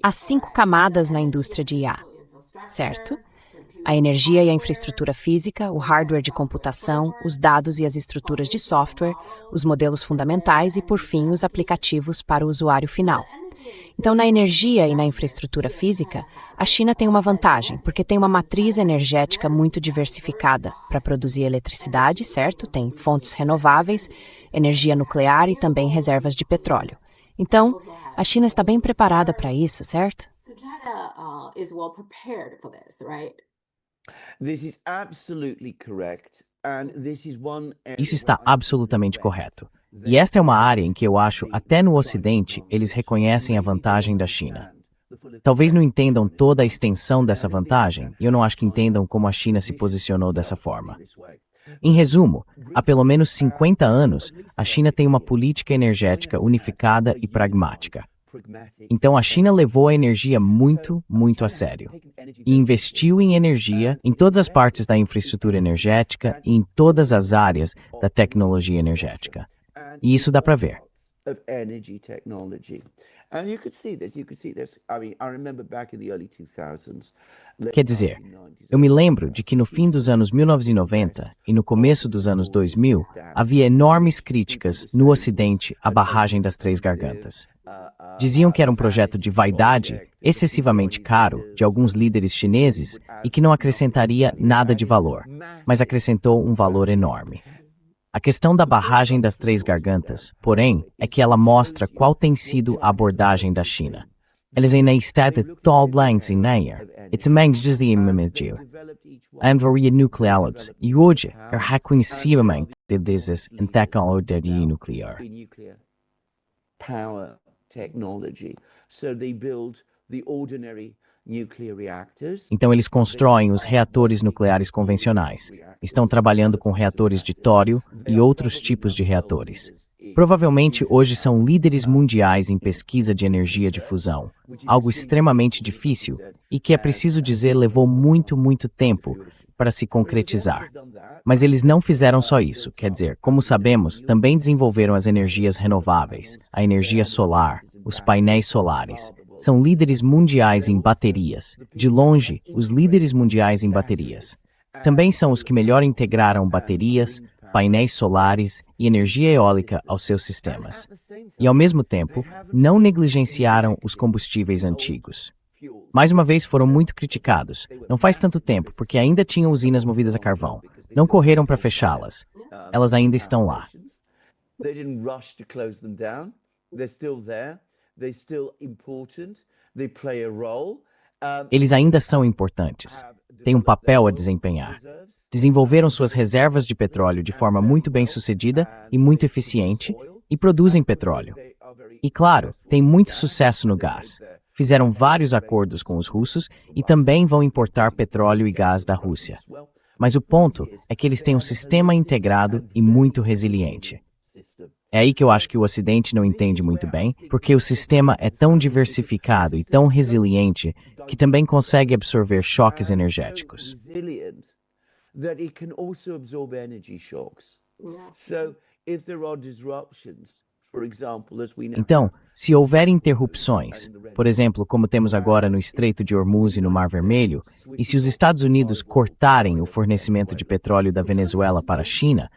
Há 5 camadas na indústria de IA, certo? A energia e a infraestrutura física, o hardware de computação, os dados e as estruturas de software, os modelos fundamentais e, por fim, os aplicativos para o usuário final. Então, na energia e na infraestrutura física, a China tem uma vantagem, porque tem uma matriz energética muito diversificada para produzir eletricidade, certo? Tem fontes renováveis, energia nuclear e também reservas de petróleo. Então, a China está bem preparada para isso, certo? Isso está absolutamente correto. E esta é uma área em que eu acho, até no Ocidente, eles reconhecem a vantagem da China. Talvez não entendam toda a extensão dessa vantagem, e eu não acho que entendam como a China se posicionou dessa forma. Em resumo, há pelo menos 50 anos, a China tem uma política energética unificada e pragmática. Então a China levou a energia muito, muito a sério. E investiu em energia em todas as partes da infraestrutura energética e em todas as áreas da tecnologia energética. E isso dá para ver. Quer dizer, eu me lembro de que no fim dos anos 1990 e no começo dos anos 2000, havia enormes críticas no Ocidente à barragem das Três Gargantas. Diziam que era um projeto de vaidade, excessivamente caro, de alguns líderes chineses e que não acrescentaria nada de valor, mas acrescentou um valor enorme. A questão da barragem das Três Gargantas, porém, é que ela mostra qual tem sido a abordagem da China. Eles ainda estão totalmente sem it's de imagem. A envaria nucleares e hoje reconhecimento desses em tecnologia nuclear. Então eles constroem os reatores nucleares convencionais. Estão trabalhando com reatores de tório e outros tipos de reatores. Provavelmente hoje são líderes mundiais em pesquisa de energia de fusão, algo extremamente difícil e que, é preciso dizer, levou muito, muito tempo para se concretizar. Mas eles não fizeram só isso, quer dizer, como sabemos, também desenvolveram as energias renováveis, a energia solar, os painéis solares. São líderes mundiais em baterias, de longe, os líderes mundiais em baterias. Também são os que melhor integraram baterias, painéis solares e energia eólica aos seus sistemas. E, ao mesmo tempo, não negligenciaram os combustíveis antigos. Mais uma vez, foram muito criticados. Não faz tanto tempo, porque ainda tinham usinas movidas a carvão. Não correram para fechá-las. Elas ainda estão lá. Eles ainda são importantes. Têm um papel a desempenhar. Desenvolveram suas reservas de petróleo de forma muito bem-sucedida e muito eficiente e produzem petróleo. E, claro, têm muito sucesso no gás. Fizeram vários acordos com os russos e também vão importar petróleo e gás da Rússia. Mas o ponto é que eles têm um sistema integrado e muito resiliente. É aí que eu acho que o Ocidente não entende muito bem, porque o sistema é tão diversificado e tão resiliente que também consegue absorver choques energéticos. Então, se houver interrupções, por exemplo, como temos agora no Estreito de Hormuz e no Mar Vermelho, e se os Estados Unidos cortarem o fornecimento de petróleo da Venezuela para a China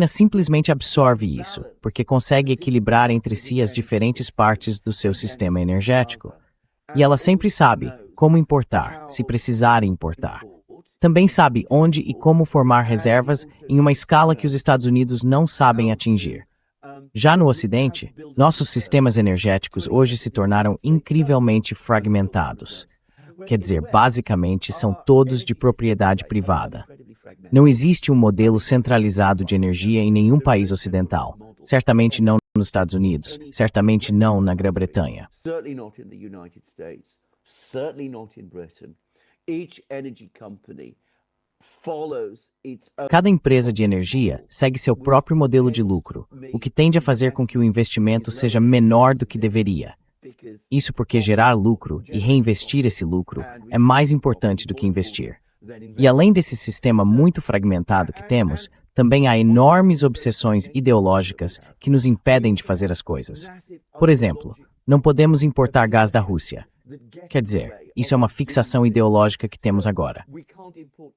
simplesmente absorve isso, porque consegue equilibrar entre si as diferentes partes do seu sistema energético. E ela sempre sabe como importar, se precisar importar. Também sabe onde e como formar reservas em uma escala que os Estados Unidos não sabem atingir. Já no Ocidente, nossos sistemas energéticos hoje se tornaram incrivelmente fragmentados. Quer dizer, basicamente, são todos de propriedade privada. Não existe um modelo centralizado de energia em nenhum país ocidental. Certamente não nos Estados Unidos, certamente não na Grã-Bretanha. Cada empresa de energia segue seu próprio modelo de lucro, o que tende a fazer com que o investimento seja menor do que deveria. Isso porque gerar lucro e reinvestir esse lucro é mais importante do que investir. E além desse sistema muito fragmentado que temos, também há enormes obsessões ideológicas que nos impedem de fazer as coisas. Por exemplo, não podemos importar gás da Rússia. Quer dizer, isso é uma fixação ideológica que temos agora.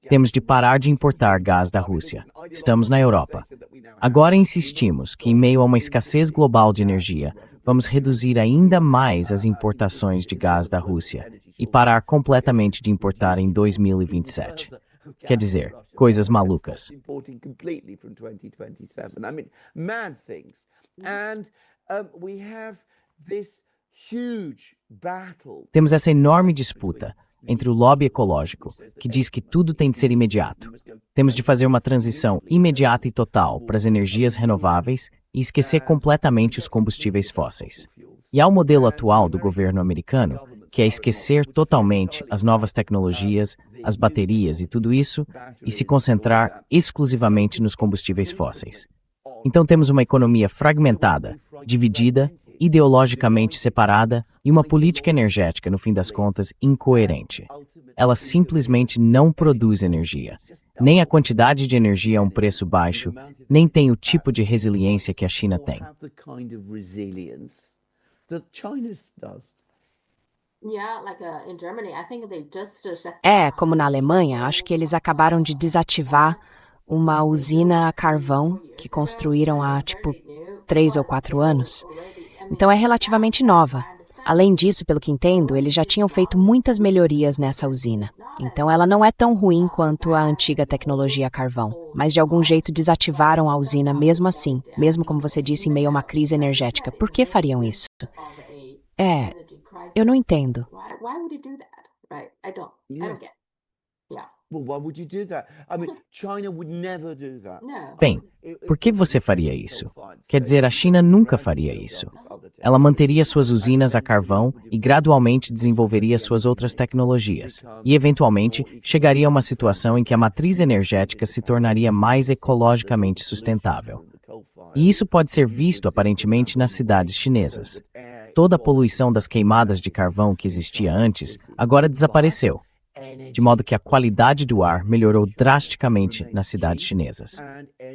Temos de parar de importar gás da Rússia. Estamos na Europa. Agora insistimos que, em meio a uma escassez global de energia, vamos reduzir ainda mais as importações de gás da Rússia e parar completamente de importar em 2027. Quer dizer, coisas malucas. Temos essa enorme disputa entre o lobby ecológico, que diz que tudo tem de ser imediato. Temos de fazer uma transição imediata e total para as energias renováveis e esquecer completamente os combustíveis fósseis. E há o modelo atual do governo americano, que é esquecer totalmente as novas tecnologias, as baterias e tudo isso, e se concentrar exclusivamente nos combustíveis fósseis. Então temos uma economia fragmentada, dividida, ideologicamente separada e uma política energética, no fim das contas, incoerente. Ela simplesmente não produz energia. Nem a quantidade de energia a um preço baixo, nem tem o tipo de resiliência que a China tem. Como na Alemanha, acho que eles acabaram de desativar uma usina a carvão que construíram há, 3 ou 4 anos. Então é relativamente nova. Além disso, pelo que entendo, eles já tinham feito muitas melhorias nessa usina. Então ela não é tão ruim quanto a antiga tecnologia a carvão. Mas de algum jeito desativaram a usina mesmo assim, mesmo como você disse, em meio a uma crise energética. Por que fariam isso? Eu não entendo. Bem, por que você faria isso? Quer dizer, a China nunca faria isso. Ela manteria suas usinas a carvão e gradualmente desenvolveria suas outras tecnologias. E, eventualmente, chegaria a uma situação em que a matriz energética se tornaria mais ecologicamente sustentável. E isso pode ser visto, aparentemente, nas cidades chinesas. Toda a poluição das queimadas de carvão que existia antes agora desapareceu, de modo que a qualidade do ar melhorou drasticamente nas cidades chinesas.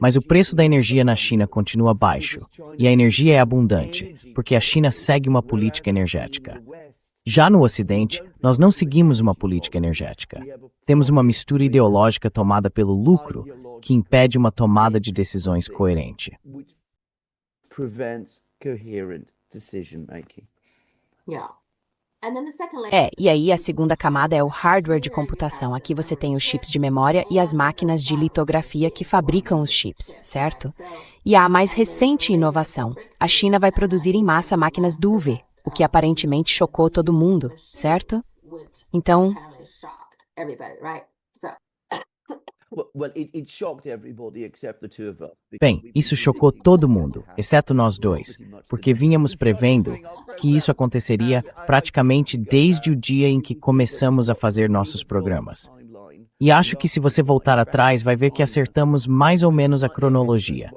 Mas o preço da energia na China continua baixo, e a energia é abundante, porque a China segue uma política energética. Já no Ocidente, nós não seguimos uma política energética. Temos uma mistura ideológica tomada pelo lucro, que impede uma tomada de decisões coerente. E aí a segunda camada é o hardware de computação. Aqui você tem os chips de memória e as máquinas de litografia que fabricam os chips, certo? E a mais recente inovação. A China vai produzir em massa máquinas DUV, o que aparentemente chocou todo mundo, certo? Então... Bem, isso chocou todo mundo, exceto nós dois, porque vínhamos prevendo que isso aconteceria praticamente desde o dia em que começamos a fazer nossos programas. E acho que se você voltar atrás, vai ver que acertamos mais ou menos a cronologia.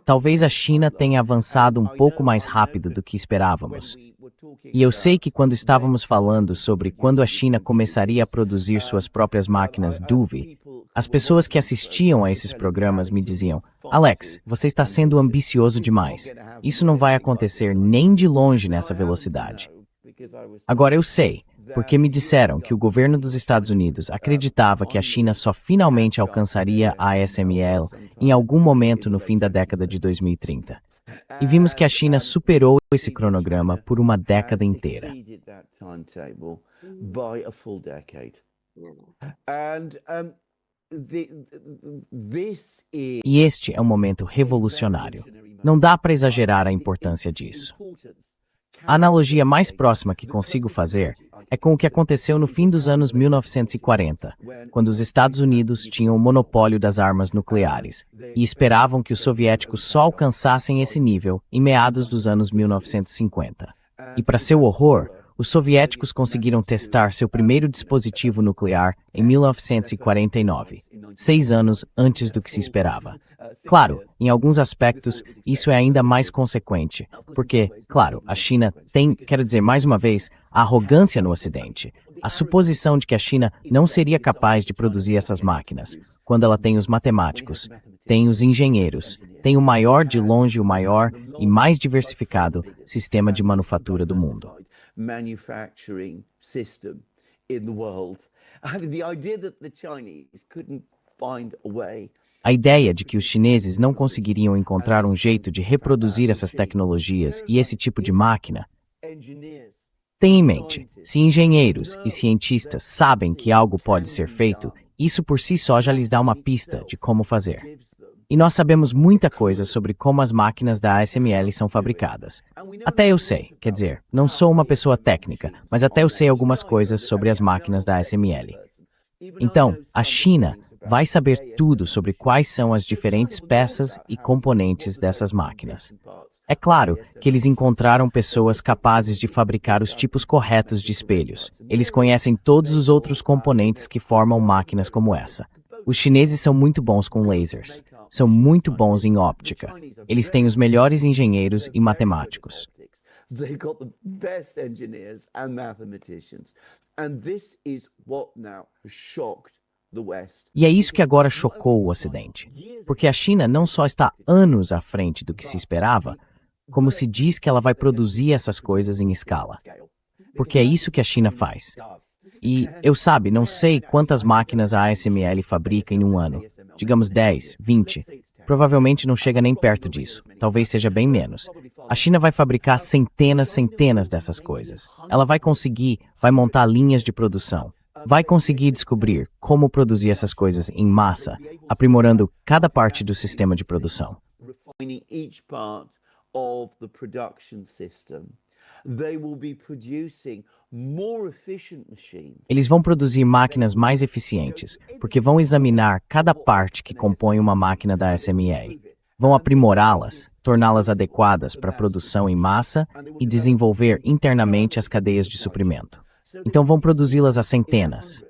Talvez a China tenha avançado um pouco mais rápido do que esperávamos. E eu sei que quando estávamos falando sobre quando a China começaria a produzir suas próprias máquinas DUV, as pessoas que assistiam a esses programas me diziam: Alex, você está sendo ambicioso demais. Isso não vai acontecer nem de longe nessa velocidade. Agora eu sei, porque me disseram que o governo dos Estados Unidos acreditava que a China só finalmente alcançaria a ASML em algum momento no fim da década de 2030. E vimos que a China superou esse cronograma por uma década inteira. E este é um momento revolucionário. Não dá para exagerar a importância disso. A analogia mais próxima que consigo fazer é com o que aconteceu no fim dos anos 1940, quando os Estados Unidos tinham o monopólio das armas nucleares e esperavam que os soviéticos só alcançassem esse nível em meados dos anos 1950. E, para seu horror, os soviéticos conseguiram testar seu primeiro dispositivo nuclear em 1949, 6 anos antes do que se esperava. Claro, em alguns aspectos, isso é ainda mais consequente, porque, claro, a China tem, quero dizer mais uma vez, a arrogância no Ocidente, A suposição de que a China não seria capaz de produzir essas máquinas, quando ela tem os matemáticos, tem os engenheiros, tem o maior de longe, o maior e mais diversificado sistema de manufatura do mundo. A ideia de que os chineses não conseguiriam encontrar um jeito de reproduzir essas tecnologias e esse tipo de máquina. Tenha em mente, se engenheiros e cientistas sabem que algo pode ser feito, isso por si só já lhes dá uma pista de como fazer. E nós sabemos muita coisa sobre como as máquinas da ASML são fabricadas. Até eu sei, quer dizer, não sou uma pessoa técnica, mas até eu sei algumas coisas sobre as máquinas da ASML. Então, a China vai saber tudo sobre quais são as diferentes peças e componentes dessas máquinas. É claro que eles encontraram pessoas capazes de fabricar os tipos corretos de espelhos. Eles conhecem todos os outros componentes que formam máquinas como essa. Os chineses são muito bons com lasers. São muito bons em óptica. Eles têm os melhores engenheiros e matemáticos. E é isso que agora chocou o Ocidente. Porque a China não só está anos à frente do que se esperava, como se diz que ela vai produzir essas coisas em escala. Porque é isso que a China faz. E eu não sei quantas máquinas a ASML fabrica em um ano. Digamos 10, 20. Provavelmente não chega nem perto disso. Talvez seja bem menos. A China vai fabricar centenas dessas coisas. Ela vai montar linhas de produção. Vai conseguir descobrir como produzir essas coisas em massa, aprimorando cada parte do sistema de produção. Eles vão produzir máquinas mais eficientes, porque vão examinar cada parte que compõe uma máquina da ASML. Vão aprimorá-las, torná-las adequadas para produção em massa e desenvolver internamente as cadeias de suprimento. Então vão produzi-las a centenas.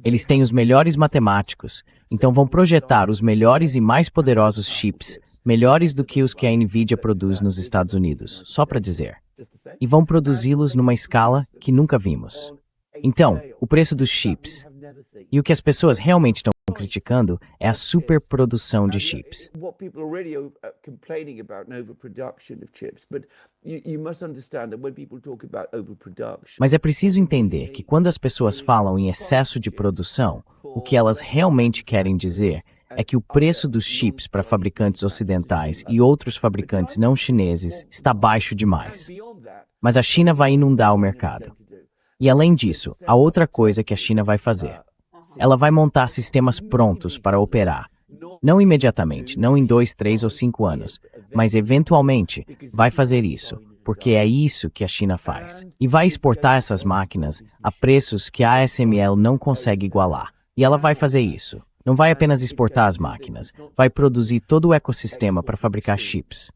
Eles têm os melhores matemáticos, então vão projetar os melhores e mais poderosos chips, melhores do que os que a NVIDIA produz nos Estados Unidos, só para dizer. E vão produzi-los numa escala que nunca vimos. Então, o preço dos chips. E o que as pessoas realmente estão criticando é a superprodução de chips. Mas é preciso entender que quando as pessoas falam em excesso de produção, o que elas realmente querem dizer é que o preço dos chips para fabricantes ocidentais e outros fabricantes não chineses está baixo demais. Mas a China vai inundar o mercado. E além disso, há outra coisa que a China vai fazer. Ela vai montar sistemas prontos para operar. Não imediatamente, não em 2, 3 ou 5 anos, mas eventualmente vai fazer isso, porque é isso que a China faz. E vai exportar essas máquinas a preços que a ASML não consegue igualar. E ela vai fazer isso. Não vai apenas exportar as máquinas, vai produzir todo o ecossistema para fabricar chips.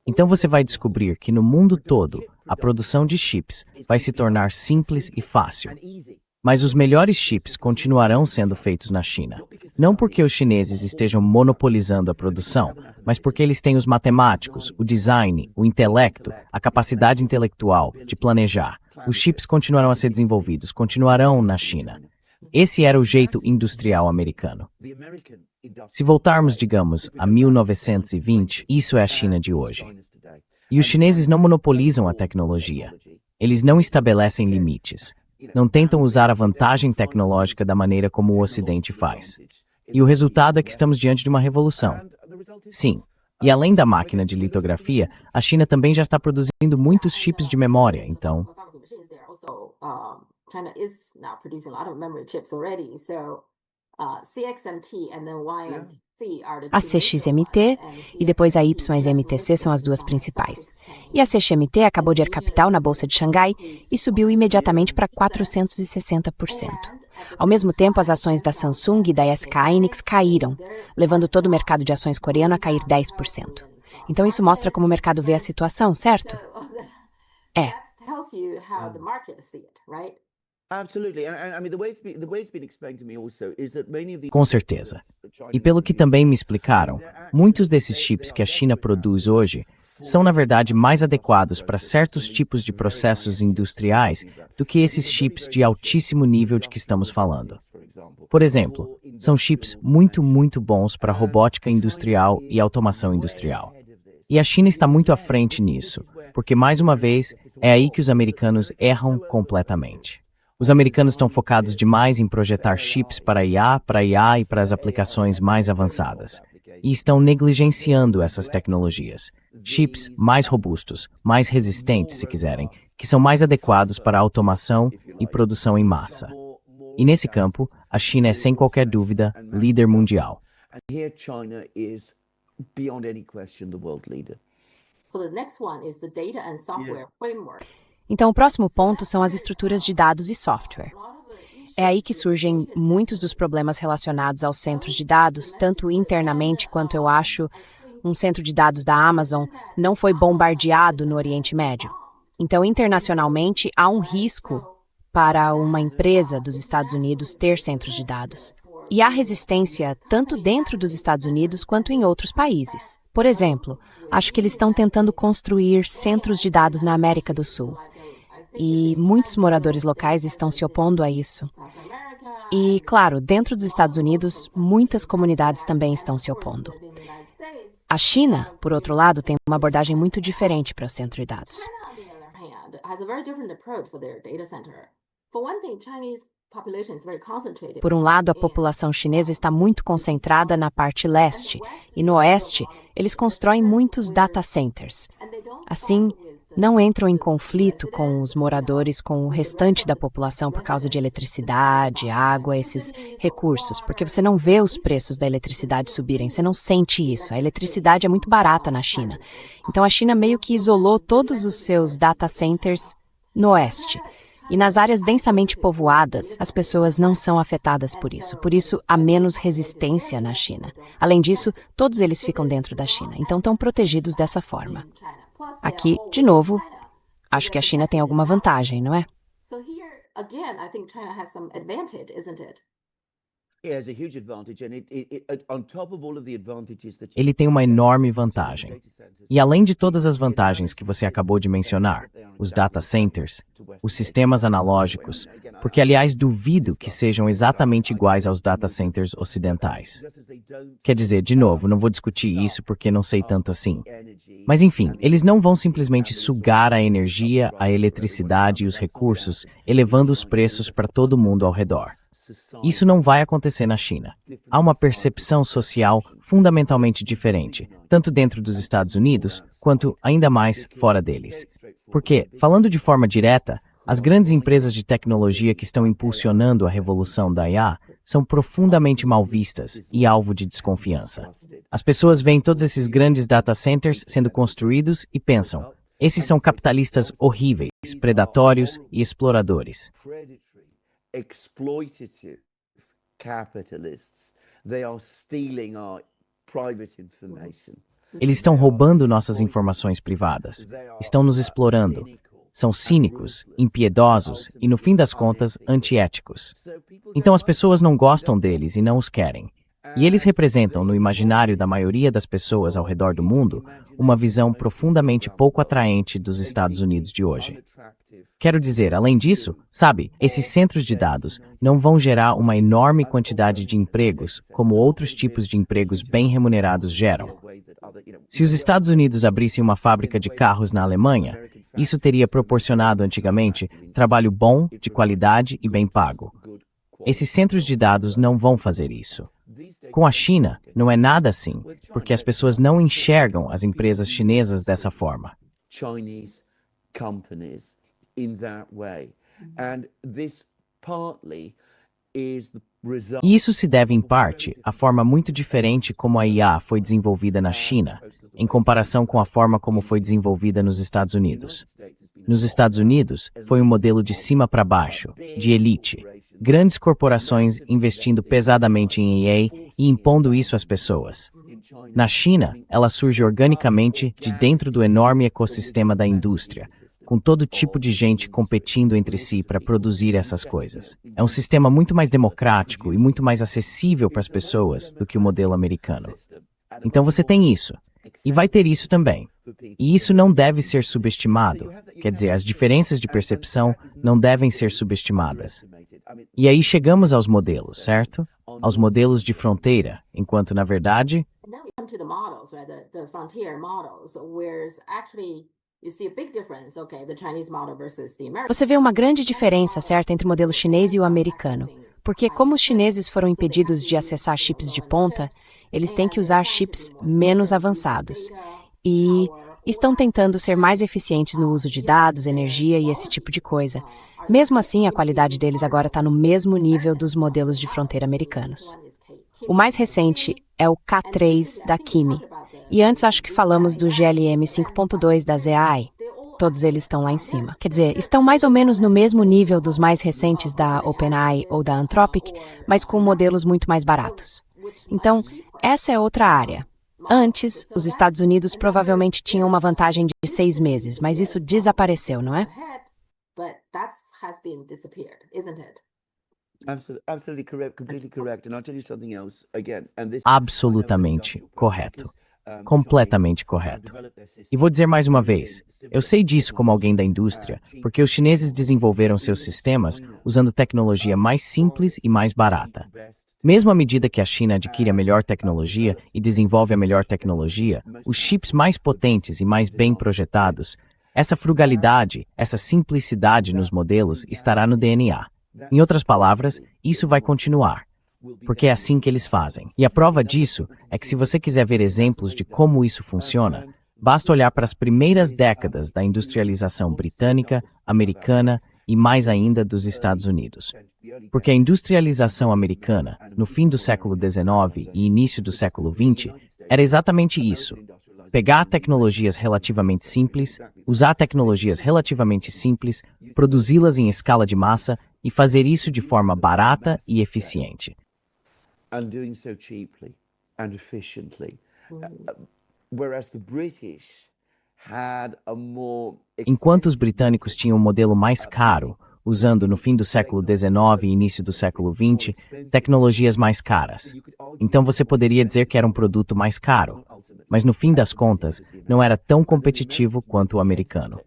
Então você vai descobrir que no mundo todo, a produção de chips vai se tornar simples e fácil. Mas os melhores chips continuarão sendo feitos na China. Não porque os chineses estejam monopolizando a produção, mas porque eles têm os matemáticos, o design, o intelecto, a capacidade intelectual de planejar. Os chips continuarão a ser desenvolvidos, continuarão na China. Esse era o jeito industrial americano. Se voltarmos, digamos, a 1920, isso é a China de hoje. E os chineses não monopolizam a tecnologia. Eles não estabelecem limites. Não tentam usar a vantagem tecnológica da maneira como o Ocidente faz. E o resultado é que estamos diante de uma revolução. Sim. E além da máquina de litografia, a China também já está produzindo muitos chips de memória, então... China is now producing a lot of memory chips already. So, CXMT and then YMTC are the two. A CXMT e depois a YMTC são as duas principais. E a CXMT acabou de ir capital na Bolsa de Xangai e subiu imediatamente para 460%. Ao mesmo tempo, as ações da Samsung e da SK Hynix caíram, levando todo o mercado de ações coreano a cair 10%. Então isso mostra como o mercado vê a situação, certo? É. Com certeza. E pelo que também me explicaram, Muitos desses chips que a China produz hoje são, na verdade, mais adequados para certos tipos de processos industriais do que esses chips de altíssimo nível de que estamos falando. Por exemplo, são chips muito bons para robótica industrial e automação industrial. E a China está muito à frente nisso, porque, mais uma vez, é aí que os americanos erram completamente. Os americanos estão focados demais em projetar chips para IA e para as aplicações mais avançadas. E estão negligenciando essas tecnologias. Chips mais robustos, mais resistentes, se quiserem, que são mais adequados para a automação e produção em massa. E nesse campo, a China é, sem qualquer dúvida, líder mundial. Então, o próximo ponto são as estruturas de dados e software. É aí que surgem muitos dos problemas relacionados aos centros de dados, tanto internamente quanto, eu acho, um centro de dados da Amazon não foi bombardeado no Oriente Médio. Então, internacionalmente, há um risco para uma empresa dos Estados Unidos ter centros de dados. E há resistência tanto dentro dos Estados Unidos quanto em outros países. Por exemplo, acho que eles estão tentando construir centros de dados na América do Sul. E muitos moradores locais estão se opondo a isso. E, claro, dentro dos Estados Unidos, muitas comunidades também estão se opondo. A China, por outro lado, tem uma abordagem muito diferente para o centro de dados. Por um lado, a população chinesa está muito concentrada na parte leste, e no oeste, eles constroem muitos data centers. Assim, não entram em conflito com os moradores, com o restante da população por causa de eletricidade, água, esses recursos, porque você não vê os preços da eletricidade subirem, você não sente isso. A eletricidade é muito barata na China. Então, a China meio que isolou todos os seus data centers no oeste. E nas áreas densamente povoadas, as pessoas não são afetadas por isso. Por isso, há menos resistência na China. Além disso, todos eles ficam dentro da China, então estão protegidos dessa forma. Aqui, de novo, acho que a China tem alguma vantagem, não é? Ele tem uma enorme vantagem. E além de todas as vantagens que você acabou de mencionar, os data centers, os sistemas analógicos, porque, aliás, duvido que sejam exatamente iguais aos data centers ocidentais. Quer dizer, de novo, não vou discutir isso porque não sei tanto assim. Mas, enfim, eles não vão simplesmente sugar a energia, a eletricidade e os recursos, elevando os preços para todo mundo ao redor. Isso não vai acontecer na China. Há uma percepção social fundamentalmente diferente, tanto dentro dos Estados Unidos, quanto ainda mais fora deles. Porque, falando de forma direta, as grandes empresas de tecnologia que estão impulsionando a revolução da IA são profundamente mal vistas e alvo de desconfiança. As pessoas veem todos esses grandes data centers sendo construídos e pensam, esses são capitalistas horríveis, predatórios e exploradores. Exploitative capitalists. They are stealing our private information. Eles estão roubando nossas informações privadas, estão nos explorando. São cínicos, impiedosos e, no fim das contas, antiéticos. Então as pessoas não gostam deles e não os querem. E eles representam, no imaginário da maioria das pessoas ao redor do mundo, uma visão profundamente pouco atraente dos Estados Unidos de hoje. Quero dizer, além disso, sabe, esses centros de dados não vão gerar uma enorme quantidade de empregos, como outros tipos de empregos bem remunerados geram. Se os Estados Unidos abrissem uma fábrica de carros na Alemanha, isso teria proporcionado antigamente trabalho bom, de qualidade e bem pago. Esses centros de dados não vão fazer isso. Com a China, não é nada assim, porque as pessoas não enxergam as empresas chinesas dessa forma. E isso se deve, em parte, à forma muito diferente como a IA foi desenvolvida na China, em comparação com a forma como foi desenvolvida nos Estados Unidos. Nos Estados Unidos, foi um modelo de cima para baixo, de elite, grandes corporações investindo pesadamente em IA e impondo isso às pessoas. Na China, ela surge organicamente de dentro do enorme ecossistema da indústria, com todo tipo de gente competindo entre si para produzir essas coisas. É um sistema muito mais democrático e muito mais acessível para as pessoas do que o modelo americano. Então você tem isso. E vai ter isso também. E isso não deve ser subestimado. Quer dizer, as diferenças de percepção não devem ser subestimadas. E aí chegamos aos modelos, certo? Aos modelos de fronteira, enquanto, na verdade, você vê uma grande diferença, certo, entre o modelo chinês e o americano. Porque como os chineses foram impedidos de acessar chips de ponta, eles têm que usar chips menos avançados. E estão tentando ser mais eficientes no uso de dados, energia e esse tipo de coisa. Mesmo assim, a qualidade deles agora está no mesmo nível dos modelos de fronteira americanos. O mais recente é o K3 da Kimi. E antes acho que falamos do GLM 5.2 da ZAI. Todos eles estão lá em cima. Quer dizer, estão mais ou menos no mesmo nível dos mais recentes da OpenAI ou da Anthropic, mas com modelos muito mais baratos. Então, essa é outra área. Antes, os Estados Unidos provavelmente tinham uma vantagem de 6 meses, mas isso desapareceu, não é? absolutamente correto. Completamente correto. E vou dizer mais uma vez, eu sei disso como alguém da indústria, porque os chineses desenvolveram seus sistemas usando tecnologia mais simples e mais barata. Mesmo à medida que a China adquire a melhor tecnologia e desenvolve a melhor tecnologia, os chips mais potentes e mais bem projetados, essa frugalidade, essa simplicidade nos modelos estará no DNA. Em outras palavras, isso vai continuar, porque é assim que eles fazem. E a prova disso é que se você quiser ver exemplos de como isso funciona, basta olhar para as primeiras décadas da industrialização britânica, americana e mais ainda dos Estados Unidos. Porque a industrialização americana, no fim do século XIX e início do século XX, era exatamente isso. Pegar tecnologias relativamente simples, usar tecnologias relativamente simples, produzi-las em escala de massa e fazer isso de forma barata e eficiente. And doing so cheaply and efficiently. Whereas the British had a more... Enquanto os britânicos tinham um modelo mais caro, usando no fim do século XIX e início do século XX, tecnologias mais caras. Então você poderia dizer que era um produto mais caro, mas no fim das contas, não era tão competitivo quanto o americano.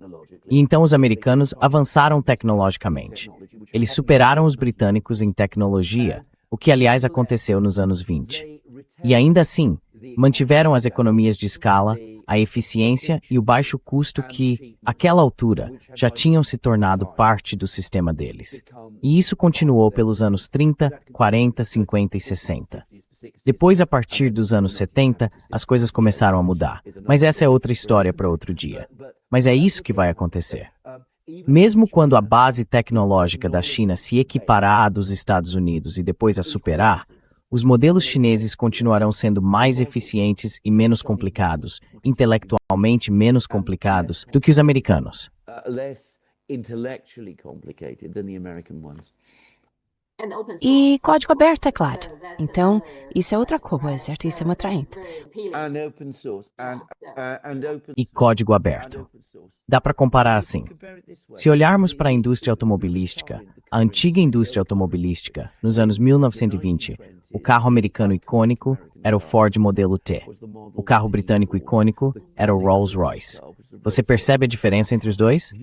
E então os americanos avançaram tecnologicamente. Eles superaram os britânicos em tecnologia, o que aliás aconteceu nos anos 20. E ainda assim, mantiveram as economias de escala, a eficiência e o baixo custo que, àquela altura, já tinham se tornado parte do sistema deles. E isso continuou pelos anos 30, 40, 50 e 60. Depois, a partir dos anos 70, as coisas começaram a mudar. Mas essa é outra história para outro dia. Mas é isso que vai acontecer. Mesmo quando a base tecnológica da China se equiparar à dos Estados Unidos e depois a superar, os modelos chineses continuarão sendo mais eficientes e menos complicados, intelectualmente menos complicados do que os americanos. E código aberto, é claro. Então, isso é outra coisa, certo? Isso é uma atraente. E código aberto. Dá para comparar assim. Se olharmos para a indústria automobilística, a antiga indústria automobilística, nos anos 1920, o carro americano icônico era o Ford modelo T. O carro britânico icônico era o Rolls-Royce. Você percebe a diferença entre os dois?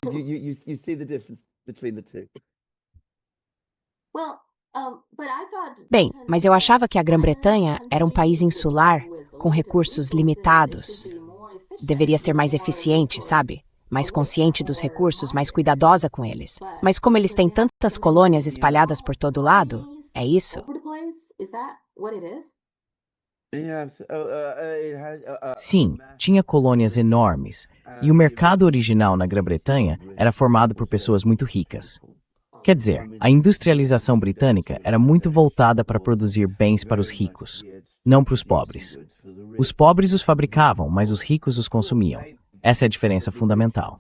Bem, mas eu achava que a Grã-Bretanha era um país insular, com recursos limitados. Deveria ser mais eficiente, sabe? Mais consciente dos recursos, mais cuidadosa com eles. Mas como eles têm tantas colônias espalhadas por todo lado, é isso? Sim, tinha colônias enormes, e o mercado original na Grã-Bretanha era formado por pessoas muito ricas. Quer dizer, a industrialização britânica era muito voltada para produzir bens para os ricos, não para os pobres. Os pobres os fabricavam, mas os ricos os consumiam. Essa é a diferença fundamental.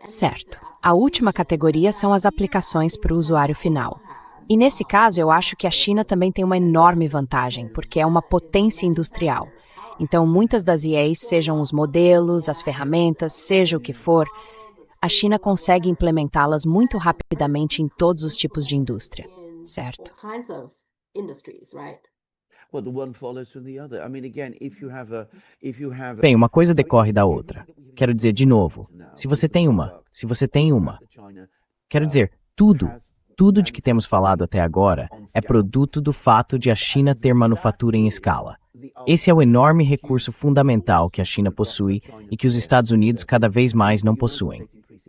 Certo. A última categoria são as aplicações para o usuário final. E nesse caso, eu acho que a China também tem uma enorme vantagem, porque é uma potência industrial. Então, muitas das IAs, sejam os modelos, as ferramentas, seja o que for, a China consegue implementá-las muito rapidamente em todos os tipos de indústria, certo? Well, the one follows from the other. I mean, again, Bem, uma coisa decorre da outra. Quero dizer de novo, se você tem uma, quero dizer, tudo de que temos falado até agora é produto do fato de a China ter manufatura em escala. Esse é o enorme recurso fundamental que a China possui e que os Estados Unidos cada vez mais não possuem.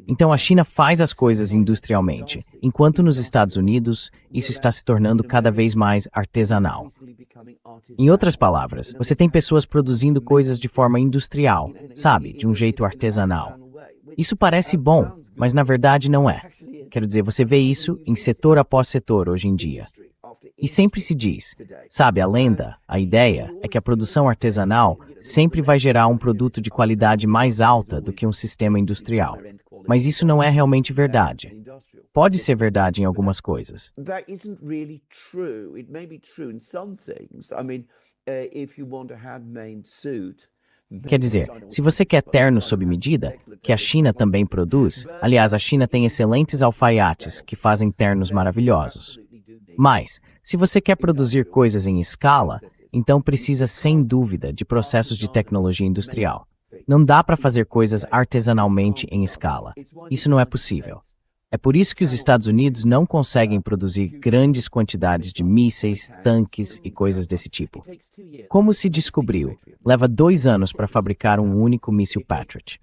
Então a China faz as coisas industrialmente, enquanto nos Estados Unidos isso está se tornando cada vez mais artesanal. Em outras palavras, você tem pessoas produzindo coisas de forma industrial, sabe, de um jeito artesanal. Isso parece bom, mas na verdade não é. Quero dizer, você vê isso em setor após setor hoje em dia. E sempre se diz, sabe, a lenda, a ideia é que a produção artesanal sempre vai gerar um produto de qualidade mais alta do que um sistema industrial. Mas isso não é realmente verdade. Pode ser verdade em algumas coisas. that isn't really true. It may be true in some things. I mean, if you want a handmade suit. Quer dizer, se você quer terno sob medida, que a China também produz, aliás, a China tem excelentes alfaiates que fazem ternos maravilhosos. Mas, se você quer produzir coisas em escala, então precisa, sem dúvida, de processos de tecnologia industrial. Não dá para fazer coisas artesanalmente em escala. Isso não é possível. É por isso que os Estados Unidos não conseguem produzir grandes quantidades de mísseis, tanques e coisas desse tipo. Como se descobriu, leva 2 anos para fabricar um único míssil Patriot.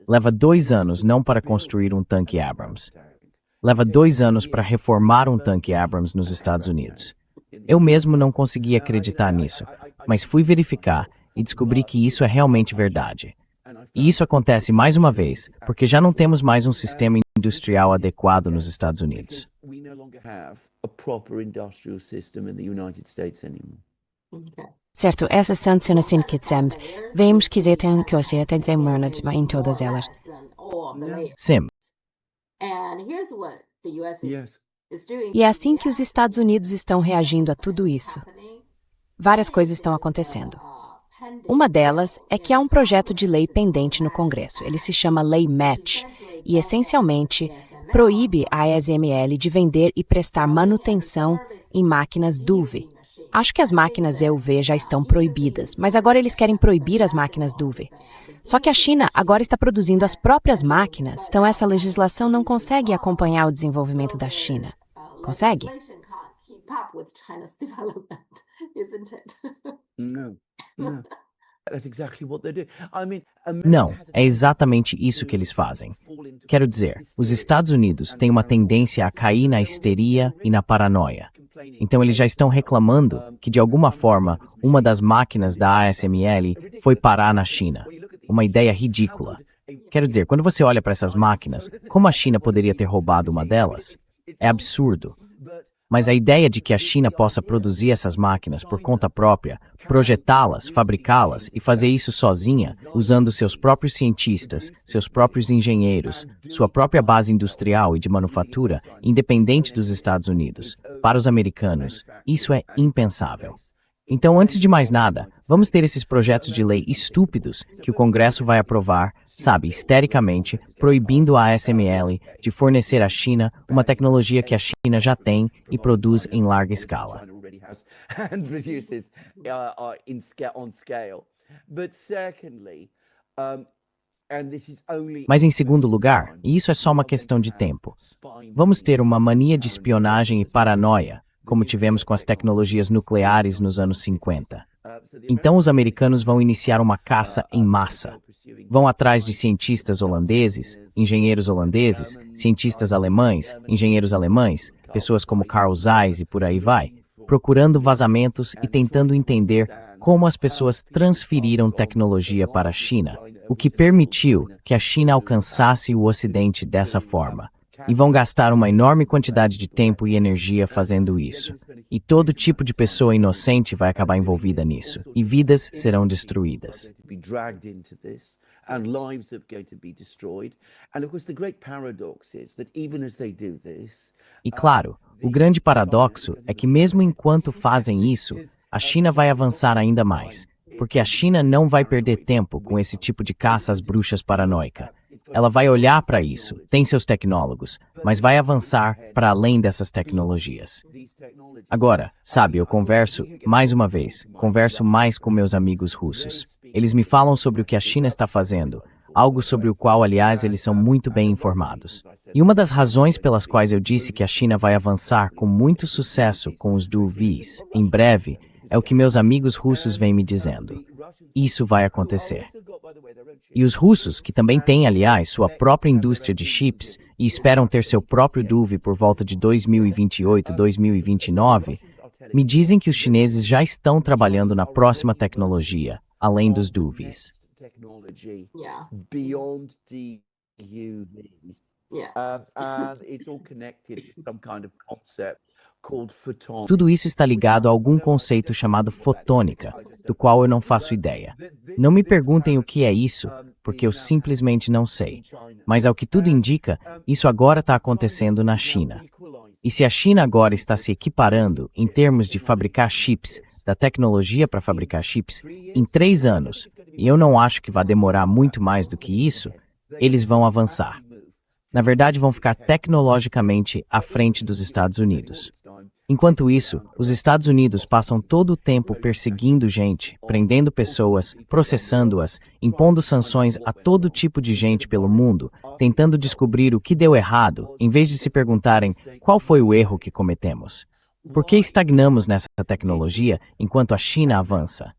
Leva 2 anos não para construir um tanque Abrams. Leva 2 anos para reformar um tanque Abrams nos Estados Unidos. Eu mesmo não consegui acreditar nisso, mas fui verificar e descobri que isso é realmente verdade. E isso acontece mais uma vez, porque já não temos mais um sistema industrial adequado nos Estados Unidos. We no longer have a proper industrial system in the United States anymore. Certo, essas sanções que dizemos, vemos que existem coisas desenvolvidas em todas elas. Sim, Yes. E é assim que os Estados Unidos estão reagindo a tudo isso. Várias coisas estão acontecendo. Uma delas é que há um projeto de lei pendente no Congresso. Ele se chama Lei Match e, essencialmente, proíbe a ASML de vender e prestar manutenção em máquinas DUV. Acho que as máquinas EUV já estão proibidas, mas agora eles querem proibir as máquinas DUV. Só que a China agora está produzindo as próprias máquinas, então essa legislação não consegue acompanhar o desenvolvimento da China. Consegue? No. That's exactly what they're doing. I mean, não, é exatamente isso que eles fazem. Quero dizer, os Estados Unidos têm uma tendência a cair na histeria e na paranoia. Então eles já estão reclamando que, de alguma forma, uma das máquinas da ASML foi parar na China. Uma ideia ridícula. Quero dizer, quando você olha para essas máquinas, como a China poderia ter roubado uma delas? É absurdo. Mas a ideia de que a China possa produzir essas máquinas por conta própria, projetá-las, fabricá-las e fazer isso sozinha, usando seus próprios cientistas, seus próprios engenheiros, sua própria base industrial e de manufatura, independente dos Estados Unidos, para os americanos, isso é impensável. Então, antes de mais nada, vamos ter esses projetos de lei estúpidos que o Congresso vai aprovar, sabe, histericamente, proibindo a ASML de fornecer à China uma tecnologia que a China já tem e produz em larga escala. and produces on scale. But secondly, and this is only. Mas em segundo lugar, e isso é só uma questão de tempo, vamos ter uma mania de espionagem e paranoia, como tivemos com as tecnologias nucleares nos anos 50. Então os americanos vão iniciar uma caça em massa. Vão atrás de cientistas holandeses, engenheiros holandeses, cientistas alemães, engenheiros alemães, pessoas como Carl Zeiss e por aí vai, procurando vazamentos e tentando entender como as pessoas transferiram tecnologia para a China, o que permitiu que a China alcançasse o Ocidente dessa forma. E vão gastar uma enorme quantidade de tempo e energia fazendo isso. E todo tipo de pessoa inocente vai acabar envolvida nisso. E vidas serão destruídas. And lives are going to be destroyed. And of course the great paradox is that even as they do this, E claro, o grande paradoxo é que mesmo enquanto fazem isso, a China vai avançar ainda mais, porque a China não vai perder tempo com esse tipo de caça às bruxas paranoica. ela vai olhar para isso, tem seus tecnólogos, mas vai avançar para além dessas tecnologias. Agora, sabe, eu converso mais com meus amigos russos. Eles me falam sobre o que a China está fazendo, algo sobre o qual, aliás, eles são muito bem informados. E uma das razões pelas quais eu disse que a China vai avançar com muito sucesso com os DUVs em breve é o que meus amigos russos vêm me dizendo. Isso vai acontecer. E os russos, que também têm, aliás, sua própria indústria de chips e esperam ter seu próprio DUV por volta de 2028, 2029, me dizem que os chineses já estão trabalhando na próxima tecnologia, além dos DUVs. Tudo isso está ligado a algum conceito chamado fotônica, do qual eu não faço ideia. Não me perguntem o que é isso, porque eu simplesmente não sei. Mas ao que tudo indica, isso agora está acontecendo na China. E se a China agora está se equiparando em termos de fabricar chips, da tecnologia para fabricar chips, em 3 anos, e eu não acho que vai demorar muito mais do que isso, eles vão avançar. Na verdade, vão ficar tecnologicamente à frente dos Estados Unidos. Enquanto isso, os Estados Unidos passam todo o tempo perseguindo gente, prendendo pessoas, processando-as, impondo sanções a todo tipo de gente pelo mundo, tentando descobrir o que deu errado, em vez de se perguntarem qual foi o erro que cometemos. Por que estagnamos nessa tecnologia enquanto a China avança?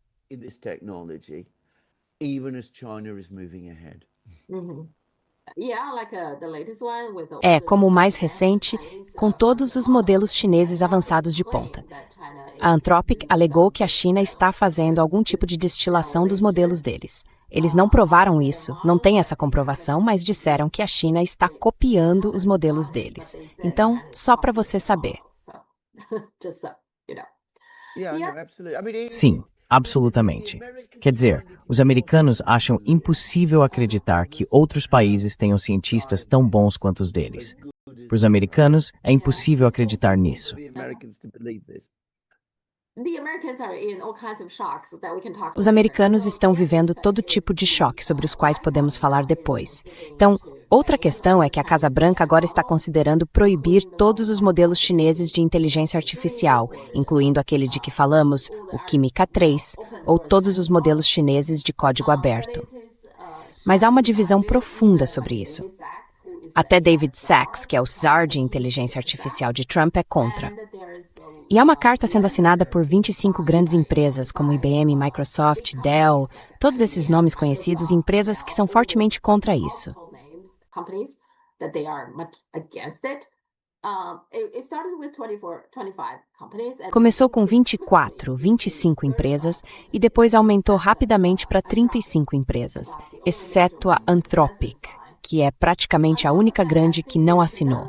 É, como o mais recente, com todos os modelos chineses avançados de ponta. A Anthropic alegou que a China está fazendo algum tipo de destilação dos modelos deles. Eles não provaram isso, não tem essa comprovação, mas disseram que a China está copiando os modelos deles. Então, só para você saber. Sim, absolutamente. Quer dizer, os americanos acham impossível acreditar que outros países tenham cientistas tão bons quanto os deles. Para os americanos, é impossível acreditar nisso. Os americanos estão vivendo todo tipo de choque sobre os quais podemos falar depois. Então, outra questão é que a Casa Branca agora está considerando proibir todos os modelos chineses de inteligência artificial, incluindo aquele de que falamos, o Química 3, ou todos os modelos chineses de código aberto. Mas há uma divisão profunda sobre isso. Até David Sachs, que é o czar de inteligência artificial de Trump, é contra. E há uma carta sendo assinada por 25 grandes empresas, como IBM, Microsoft, Dell, todos esses nomes conhecidos, empresas que são fortemente contra isso. Começou com 24, 25 empresas e depois aumentou rapidamente para 35 empresas, exceto a Anthropic, que é praticamente a única grande que não assinou.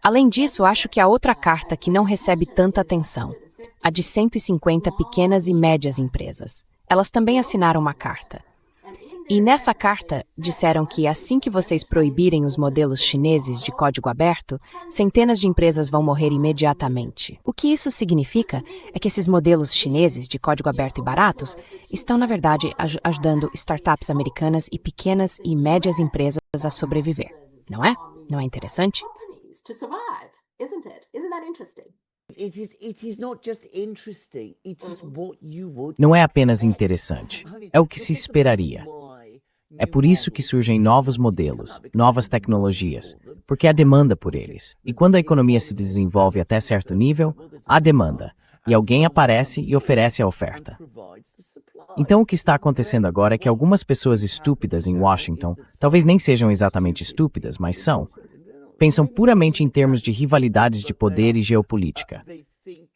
Além disso, acho que há outra carta que não recebe tanta atenção, a de 150 pequenas e médias empresas. Elas também assinaram uma carta. E nessa carta, disseram que assim que vocês proibirem os modelos chineses de código aberto, centenas de empresas vão morrer imediatamente. O que isso significa é que esses modelos chineses de código aberto e baratos estão, na verdade, ajudando startups americanas e pequenas e médias empresas a sobreviver. Não é? Não é interessante? To survive, isn't it? Isn't that interesting? It is not just interesting, it is what you would. Não é apenas interessante, é o que se esperaria. É por isso que surgem novos modelos, novas tecnologias, porque há demanda por eles. E quando a economia se desenvolve até certo nível, há demanda, e alguém aparece e oferece a oferta. Então o que está acontecendo agora é que algumas pessoas estúpidas em Washington, talvez nem sejam exatamente estúpidas, mas pensam puramente em termos de rivalidades de poder e geopolítica.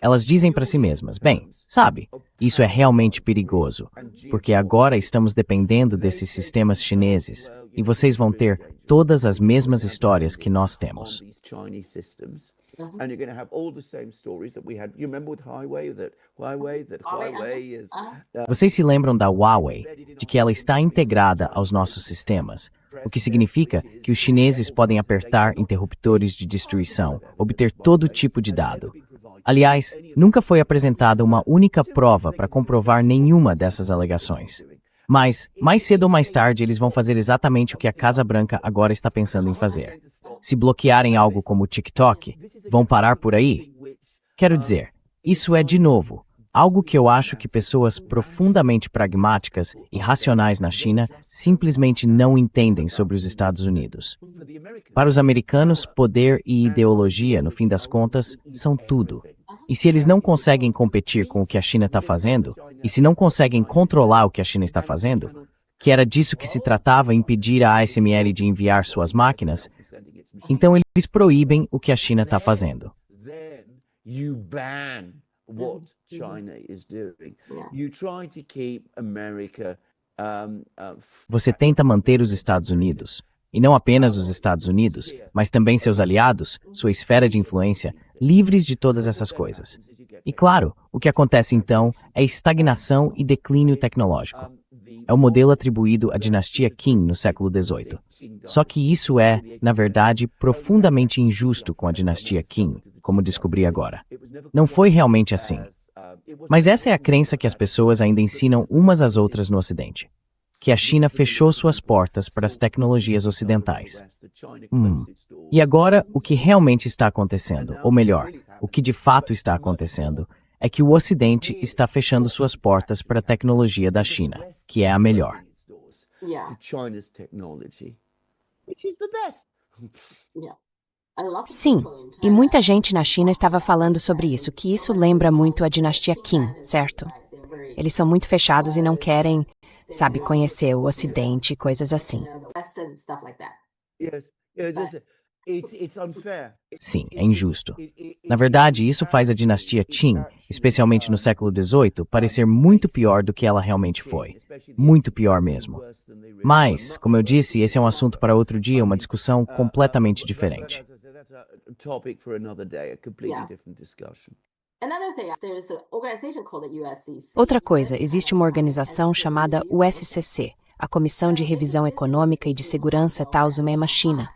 Elas dizem para si mesmas, bem, sabe, isso é realmente perigoso, porque agora estamos dependendo desses sistemas chineses e vocês vão ter todas as mesmas histórias que nós temos. Vocês se lembram da Huawei, de que ela está integrada aos nossos sistemas, o que significa que os chineses podem apertar interruptores de destruição, obter todo tipo de dado. Aliás, nunca foi apresentada uma única prova para comprovar nenhuma dessas alegações. Mas, mais cedo ou mais tarde, eles vão fazer exatamente o que a Casa Branca agora está pensando em fazer. Se bloquearem algo como o TikTok, vão parar por aí? Quero dizer, isso é, de novo, algo que eu acho que pessoas profundamente pragmáticas e racionais na China simplesmente não entendem sobre os Estados Unidos. Para os americanos, poder e ideologia, no fim das contas, são tudo. E se eles não conseguem competir com o que a China está fazendo, e se não conseguem controlar o que a China está fazendo, que era disso que se tratava, impedir a ASML de enviar suas máquinas, então eles proíbem o que a China está fazendo. Você tenta manter os Estados Unidos, e não apenas os Estados Unidos, mas também seus aliados, sua esfera de influência, livres de todas essas coisas. E claro, o que acontece então é estagnação e declínio tecnológico. É o modelo atribuído à dinastia Qing no século XVIII. Só que isso é, na verdade, profundamente injusto com a dinastia Qing, como descobri agora. Não foi realmente assim. Mas essa é a crença que as pessoas ainda ensinam umas às outras no Ocidente. Que a China fechou suas portas para as tecnologias ocidentais. E agora, o que realmente está acontecendo, ou melhor, o que de fato está acontecendo, é que o Ocidente está fechando suas portas para a tecnologia da China, que é a melhor. Sim, e muita gente na China estava falando sobre isso, que isso lembra muito a dinastia Qing, certo? Eles são muito fechados e não querem, sabe, conhecer o Ocidente e coisas assim. Sim, é injusto. Na verdade, isso faz a dinastia Qing, especialmente no século XVIII, parecer muito pior do que ela realmente foi. Muito pior mesmo. Mas, como eu disse, esse é um assunto para outro dia, uma discussão completamente diferente. Outra coisa, existe uma organização chamada USCC, a Comissão de Revisão Econômica e de Segurança Taozumema China.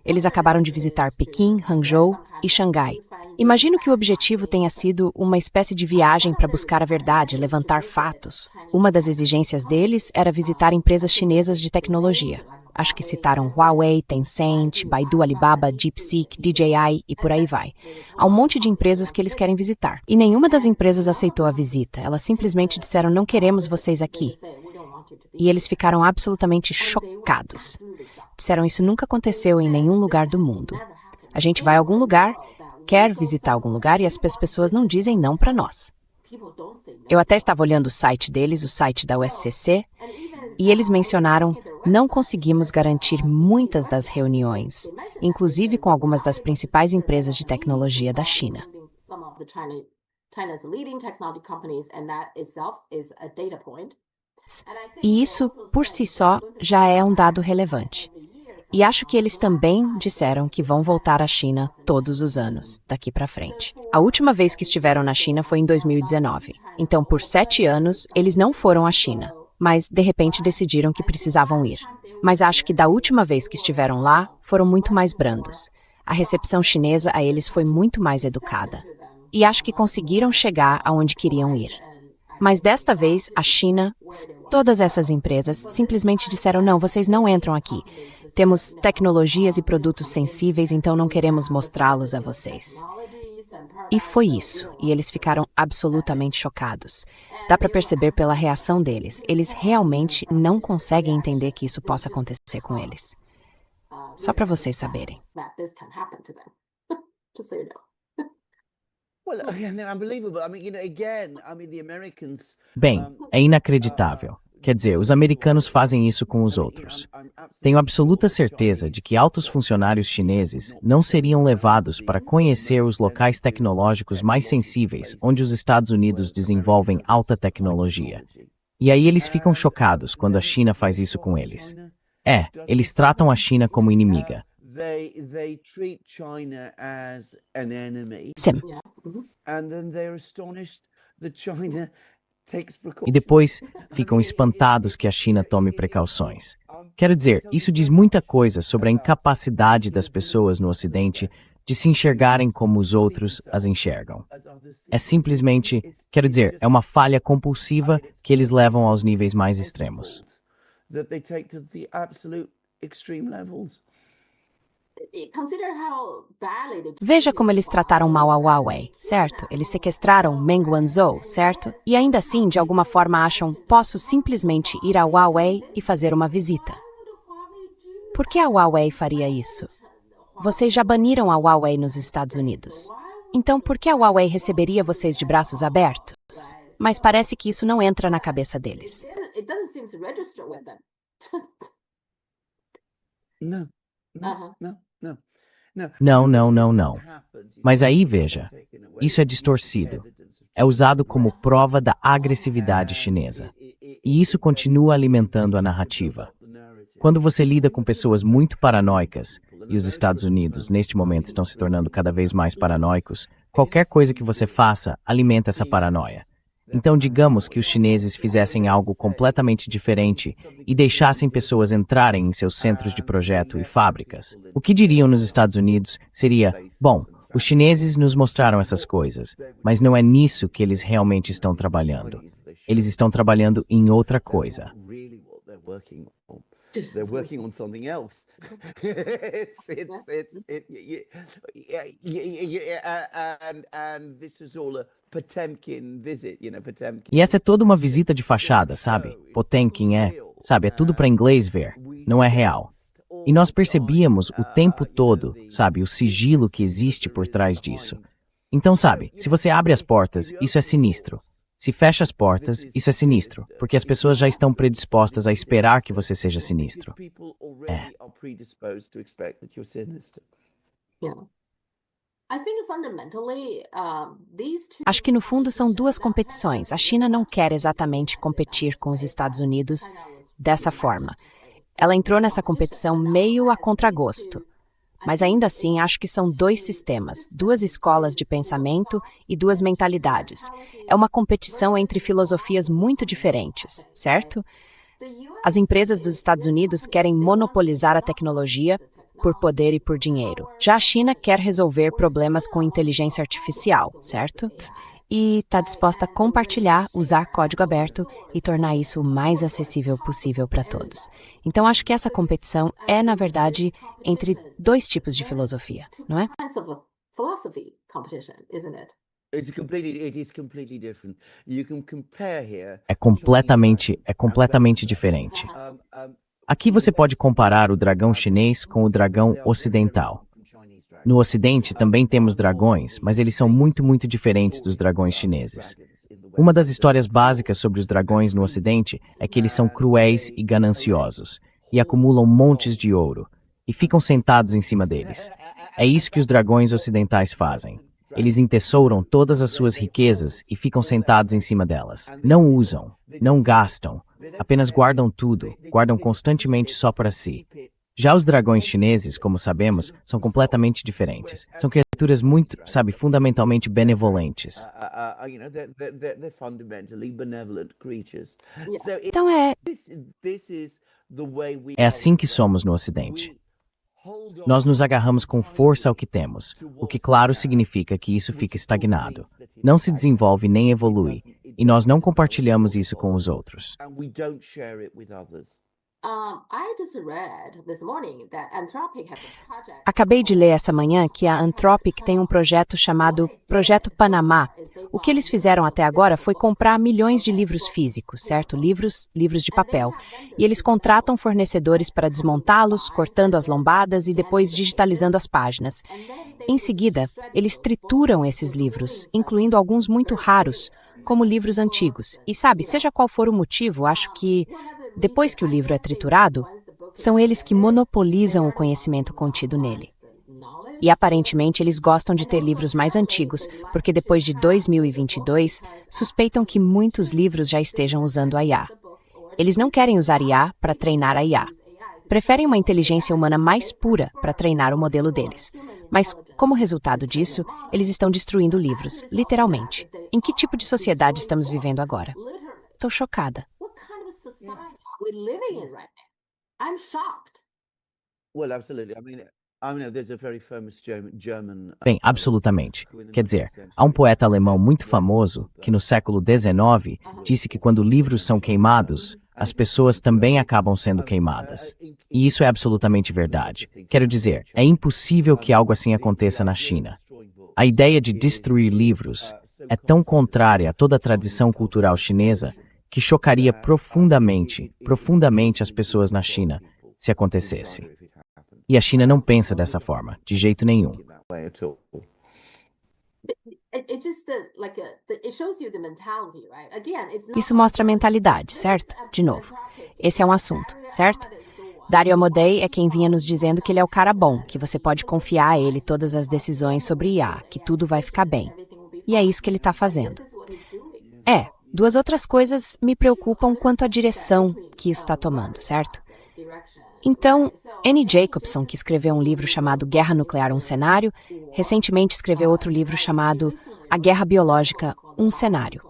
Eles acabaram de visitar Pequim, Hangzhou e Xangai. Imagino que o objetivo tenha sido uma espécie de viagem para buscar a verdade, levantar fatos. Uma das exigências deles era visitar empresas chinesas de tecnologia. Acho que citaram Huawei, Tencent, Baidu, Alibaba, DeepSeek, DJI e por aí vai. Há um monte de empresas que eles querem visitar. E nenhuma das empresas aceitou a visita. Elas simplesmente disseram, não queremos vocês aqui. E eles ficaram absolutamente chocados. Disseram, isso nunca aconteceu em nenhum lugar do mundo. A gente vai a algum lugar, quer visitar algum lugar e as pessoas não dizem não para nós. Eu até estava olhando o site deles, o site da USCC, e eles mencionaram, não conseguimos garantir muitas das reuniões, inclusive com algumas das principais empresas de tecnologia da China. E isso, por si só, já é um dado relevante. E acho que eles também disseram que vão voltar à China todos os anos, daqui para frente. A última vez que estiveram na China foi em 2019. Então, por 7 anos, eles não foram à China, mas, de repente, decidiram que precisavam ir. Mas acho que da última vez que estiveram lá, foram muito mais brandos. A recepção chinesa a eles foi muito mais educada. E acho que conseguiram chegar aonde queriam ir. Mas desta vez, a China, todas essas empresas, simplesmente disseram, não, vocês não entram aqui. Temos tecnologias e produtos sensíveis, então não queremos mostrá-los a vocês. E foi isso, e eles ficaram absolutamente chocados. Dá para perceber pela reação deles, eles realmente não conseguem entender que isso possa acontecer com eles. Só para vocês saberem. Bem, é inacreditável. Quer dizer, os americanos fazem isso com os outros. Tenho absoluta certeza de que altos funcionários chineses não seriam levados para conhecer os locais tecnológicos mais sensíveis onde os Estados Unidos desenvolvem alta tecnologia. E aí eles ficam chocados quando a China faz isso com eles. Eles tratam a China como inimiga. Sim. E depois ficam espantados que a China tome precauções. Quero dizer, isso diz muita coisa sobre a incapacidade das pessoas no Ocidente de se enxergarem como os outros as enxergam. É simplesmente, quero dizer, é uma falha compulsiva que eles levam aos níveis mais extremos. That they take to the absolute extreme levels. Consider how badly they Veja como eles trataram mal a Huawei, certo? Eles sequestraram Meng Wanzhou, certo? E ainda assim, de alguma forma, acham, posso simplesmente ir à Huawei e fazer uma visita. Por que a Huawei faria isso? Vocês já baniram a Huawei nos Estados Unidos. Então, por que a Huawei receberia vocês de braços abertos? Mas parece que isso não entra na cabeça deles. It doesn't seem to register with them. No, no, Uh-huh. no, no. Não, não, não, não. Mas aí veja, isso é distorcido. É usado como prova da agressividade chinesa. E isso continua alimentando a narrativa. Quando você lida com pessoas muito paranoicas, e os Estados Unidos, neste momento, estão se tornando cada vez mais paranoicos, qualquer coisa que você faça alimenta essa paranoia. Então, digamos que os chineses fizessem algo completamente diferente e deixassem pessoas entrarem em seus centros de projeto e fábricas. O que diriam nos Estados Unidos seria, bom, os chineses nos mostraram essas coisas, mas não é nisso que eles realmente estão trabalhando. Eles estão trabalhando em outra coisa. They're working on something else. And this is all a Potemkin visit, Potemkin. E essa é toda uma visita de fachada, sabe? Potemkin é tudo para inglês ver, não é real. E nós percebíamos o tempo todo, sabe, o sigilo que existe por trás disso. Então, sabe, se você abre as portas, isso é sinistro. Se fecha as portas, isso é sinistro, porque as pessoas já estão predispostas a esperar que você seja sinistro. Yeah. I think fundamentally, these two Acho que no fundo são duas competições. A China não quer exatamente competir com os Estados Unidos dessa forma. Ela entrou nessa competição meio a contragosto. Mas ainda assim, acho que são dois sistemas, duas escolas de pensamento e duas mentalidades. É uma competição entre filosofias muito diferentes, certo? As empresas dos Estados Unidos querem monopolizar a tecnologia por poder e por dinheiro. Já a China quer resolver problemas com inteligência artificial, certo? E está disposta a compartilhar, usar código aberto e tornar isso o mais acessível possível para todos. Então, acho que essa competição é, na verdade, entre dois tipos de filosofia, não é? kinds of philosophy competition, isn't it? It is completely different. You can compare here. É completamente diferente. Aqui você pode comparar o dragão chinês com o dragão ocidental. No Ocidente também temos dragões, mas eles são muito, muito diferentes dos dragões chineses. Uma das histórias básicas sobre os dragões no Ocidente é que eles são cruéis e gananciosos, e acumulam montes de ouro, e ficam sentados em cima deles. É isso que os dragões ocidentais fazem. Eles entessouram todas as suas riquezas e ficam sentados em cima delas. Não usam, não gastam, apenas guardam tudo, guardam constantemente só para si. Já os dragões chineses, como sabemos, são completamente diferentes. São criaturas muito, fundamentalmente benevolentes. They're fundamentally benevolent creatures. So Então this is the way we É assim que somos no Ocidente. Nós nos agarramos com força ao que temos, o que, claro, significa que isso fica estagnado. Não se desenvolve nem evolui, e nós não compartilhamos isso com os outros. and we don't share it with others. I just read this morning that Anthropic has a project. Acabei de ler essa manhã que a Anthropic tem um projeto chamado Projeto Panamá. O que eles fizeram até agora foi comprar milhões de livros físicos, certo? Livros de papel. E eles contratam fornecedores para desmontá-los, cortando as lombadas e depois digitalizando as páginas. Em seguida, eles trituram esses livros, incluindo alguns muito raros, como livros antigos. E sabe, seja qual for o motivo, acho que, depois que o livro é triturado, são eles que monopolizam o conhecimento contido nele. E aparentemente eles gostam de ter livros mais antigos, porque depois de 2022, suspeitam que muitos livros já estejam usando a IA. Eles não querem usar IA para treinar a IA. Preferem uma inteligência humana mais pura para treinar o modelo deles. Mas, como resultado disso, eles estão destruindo livros, literalmente. Em que tipo de sociedade estamos vivendo agora? Estou chocada. What kind of a society are we living in right now? I'm shocked. Well, absolutely. I mean, Bem, absolutamente. Quer dizer, há um poeta alemão muito famoso que no século XIX disse que quando livros são queimados, as pessoas também acabam sendo queimadas. E isso é absolutamente verdade. Quero dizer, é impossível que algo assim aconteça na China. A ideia de destruir livros é tão contrária a toda a tradição cultural chinesa que chocaria profundamente as pessoas na China se acontecesse. E a China não pensa dessa forma, de jeito nenhum. Isso mostra a mentalidade, certo? De novo, esse é um assunto, certo? Dario Amodei é quem vinha nos dizendo que ele é o cara bom, que você pode confiar a ele todas as decisões sobre IA, que tudo vai ficar bem. E é isso que ele está fazendo. Duas outras coisas me preocupam quanto à direção que isso está tomando, certo? Então, Annie Jacobson, que escreveu um livro chamado Guerra Nuclear, um Cenário, recentemente escreveu outro livro chamado A Guerra Biológica, um Cenário.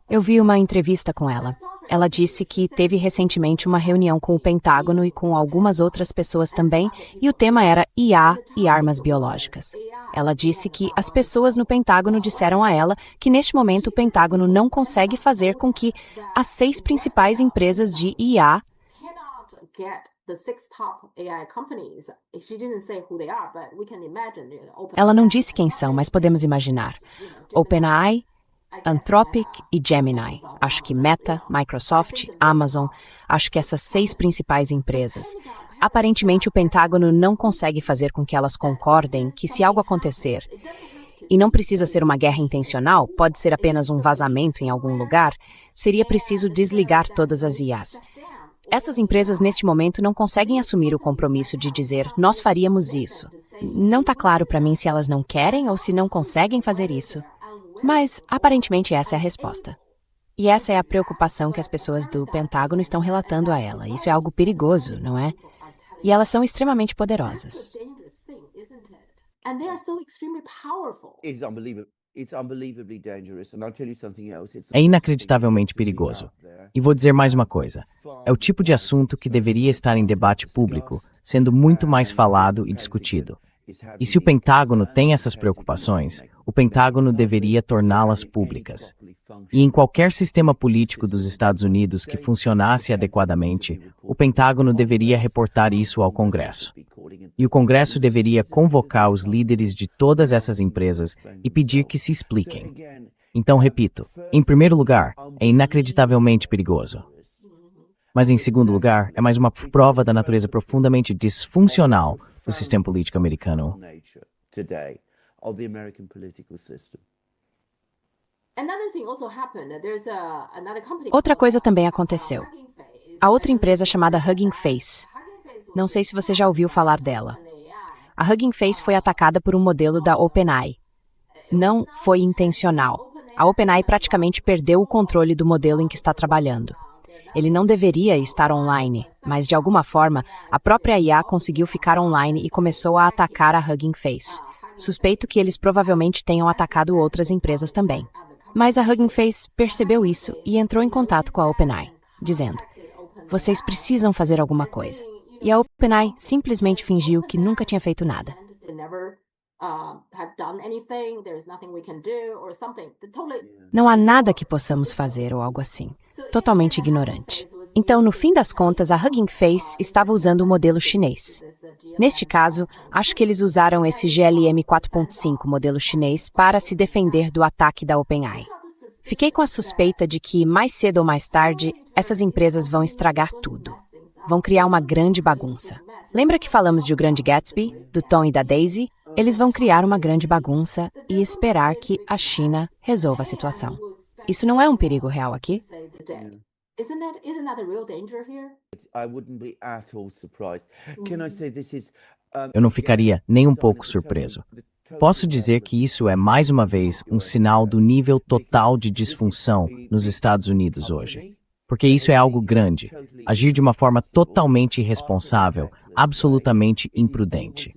Eu vi uma entrevista com ela. Ela disse que teve recentemente uma reunião com o Pentágono e com algumas outras pessoas também, e o tema era IA e armas biológicas. Ela disse que as pessoas no Pentágono disseram a ela que neste momento o Pentágono não consegue fazer com que as 6 principais empresas de IA Ela não disse quem são, mas podemos imaginar. OpenAI, Anthropic e Gemini. Acho que Meta, Microsoft, Amazon, acho que essas 6 principais empresas. Aparentemente o Pentágono não consegue fazer com que elas concordem que se algo acontecer, e não precisa ser uma guerra intencional, pode ser apenas um vazamento em algum lugar, seria preciso desligar todas as IAs. Essas empresas, neste momento, não conseguem assumir o compromisso de dizer, nós faríamos isso. Não está claro para mim se elas não querem ou se não conseguem fazer isso. Mas, aparentemente, essa é a resposta. E essa é a preocupação que as pessoas do Pentágono estão relatando a ela. Isso é algo perigoso, não é? E elas são extremamente poderosas. É inacreditavelmente perigoso. E vou dizer mais uma coisa. É o tipo de assunto que deveria estar em debate público, sendo muito mais falado e discutido. E se o Pentágono tem essas preocupações, o Pentágono deveria torná-las públicas. E em qualquer sistema político dos Estados Unidos que funcionasse adequadamente, o Pentágono deveria reportar isso ao Congresso. E o Congresso deveria convocar os líderes de todas essas empresas e pedir que se expliquem. Então, repito, em primeiro lugar, é inacreditavelmente perigoso. Mas em segundo lugar, é mais uma prova da natureza profundamente disfuncional do sistema político americano. Outra coisa também aconteceu. A outra empresa chamada Hugging Face. Não sei se você já ouviu falar dela. A Hugging Face foi atacada por um modelo da OpenAI. Não foi intencional. A OpenAI praticamente perdeu o controle do modelo em que está trabalhando. Ele não deveria estar online, mas de alguma forma, a própria IA conseguiu ficar online e começou a atacar a Hugging Face. Suspeito que eles provavelmente tenham atacado outras empresas também. Mas a Hugging Face percebeu isso e entrou em contato com a OpenAI, dizendo: vocês precisam fazer alguma coisa. E a OpenAI simplesmente fingiu que nunca tinha feito nada. Não há nada que possamos fazer ou algo assim. Totalmente ignorante. Então, no fim das contas, a Hugging Face estava usando o modelo chinês. Neste caso, acho que eles usaram esse GLM 4.5 modelo chinês para se defender do ataque da OpenAI. Fiquei com a suspeita de que, mais cedo ou mais tarde, essas empresas vão estragar tudo. Vão criar uma grande bagunça. Lembra que falamos de O Grande Gatsby, do Tom e da Daisy? Eles vão criar uma grande bagunça e esperar que a China resolva a situação. Isso não é um perigo real aqui? Eu não ficaria nem um pouco surpreso. Posso dizer que isso é, mais uma vez, um sinal do nível total de disfunção nos Estados Unidos hoje. Porque isso é algo grande. Agir de uma forma totalmente irresponsável, absolutamente imprudente.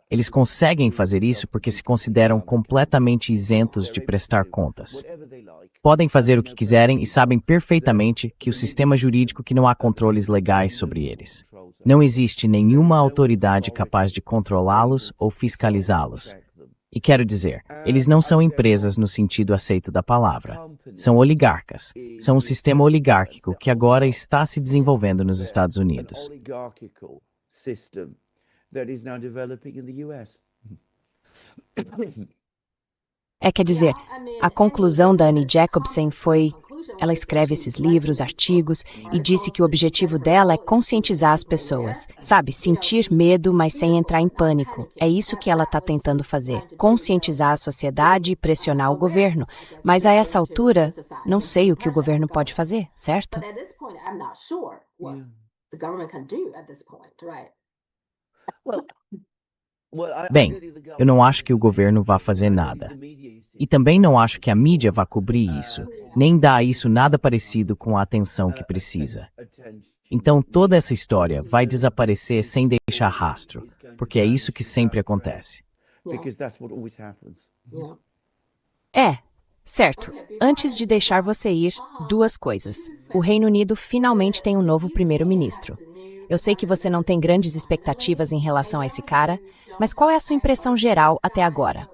Eles conseguem fazer isso porque se consideram completamente isentos de prestar contas. Podem fazer o que quiserem e sabem perfeitamente que o sistema jurídico que não há controles legais sobre eles. Não existe nenhuma autoridade capaz de controlá-los ou fiscalizá-los. E quero dizer, eles não são empresas no sentido aceito da palavra. São oligarcas. São um sistema oligárquico que agora está se desenvolvendo nos Estados Unidos. Quer dizer, a conclusão da Annie Jacobsen foi... Ela escreve esses livros, artigos, e disse que o objetivo dela é conscientizar as pessoas. Sabe, sentir medo, mas sem entrar em pânico. É isso que ela está tentando fazer. Conscientizar a sociedade e pressionar o governo. Mas a essa altura, não sei o que o governo pode fazer, certo? Bem, eu não acho que o governo vá fazer nada. E também não acho que a mídia vá cobrir isso, nem dar a isso nada parecido com a atenção que precisa. Então toda essa história vai desaparecer sem deixar rastro, porque é isso que sempre acontece. Certo. Antes de deixar você ir, duas coisas. O Reino Unido finalmente tem um novo primeiro-ministro. Eu sei que você não tem grandes expectativas em relação a esse cara, mas qual é a sua impressão geral até agora?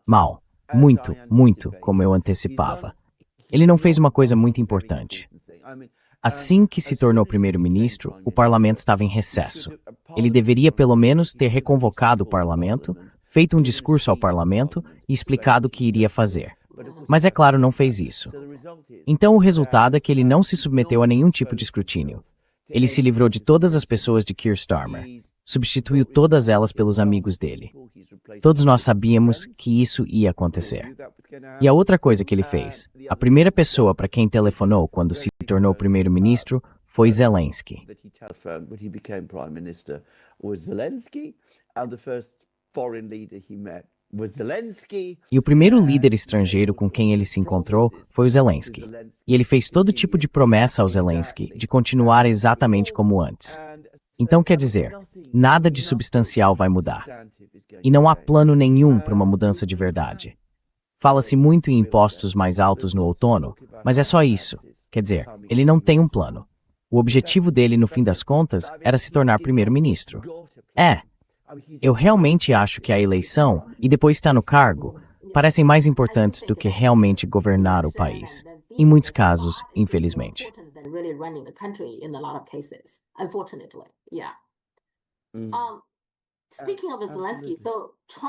Mal. Muito, muito, como eu antecipava. Ele não fez uma coisa muito importante. Assim que se tornou primeiro-ministro, o parlamento estava em recesso. Ele deveria pelo menos ter reconvocado o parlamento, feito um discurso ao parlamento e explicado o que iria fazer. Mas é claro, não fez isso. Então o resultado é que ele não se submeteu a nenhum tipo de escrutínio. Ele se livrou de todas as pessoas de Keir Starmer. Substituiu todas elas pelos amigos dele. Todos nós sabíamos que isso ia acontecer. E a outra coisa que ele fez, a primeira pessoa para quem telefonou quando se tornou primeiro-ministro foi Zelensky. E o primeiro líder estrangeiro com quem ele se encontrou foi o Zelensky. E ele fez todo tipo de promessa ao Zelensky de continuar exatamente como antes. Então quer dizer, nada de substancial vai mudar. E não há plano nenhum para uma mudança de verdade. Fala-se muito em impostos mais altos no outono, mas é só isso. Quer dizer, ele não tem um plano. O objetivo dele, no fim das contas, era se tornar primeiro-ministro. Eu realmente acho que a eleição, e depois estar no cargo, parecem mais importantes do que realmente governar o país. Em muitos casos, infelizmente.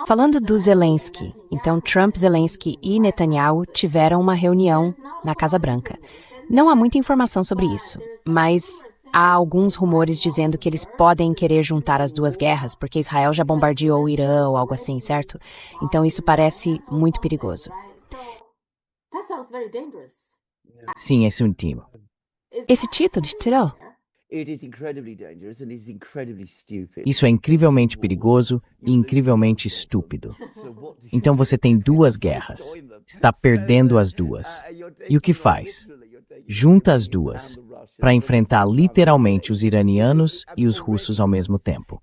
Falando do Zelensky, então Trump, Zelensky e Netanyahu tiveram uma reunião na Casa Branca. Não há muita informação sobre isso, mas há alguns rumores dizendo que eles podem querer juntar as duas guerras, porque Israel já bombardeou o Irã ou algo assim, certo? Então isso parece muito perigoso. Sim, é íntimo. Esse título te tirou? Isso é incrivelmente perigoso e incrivelmente estúpido. Então você tem duas guerras. Está perdendo as duas. E o que faz? Junta as duas para enfrentar literalmente os iranianos e os russos ao mesmo tempo.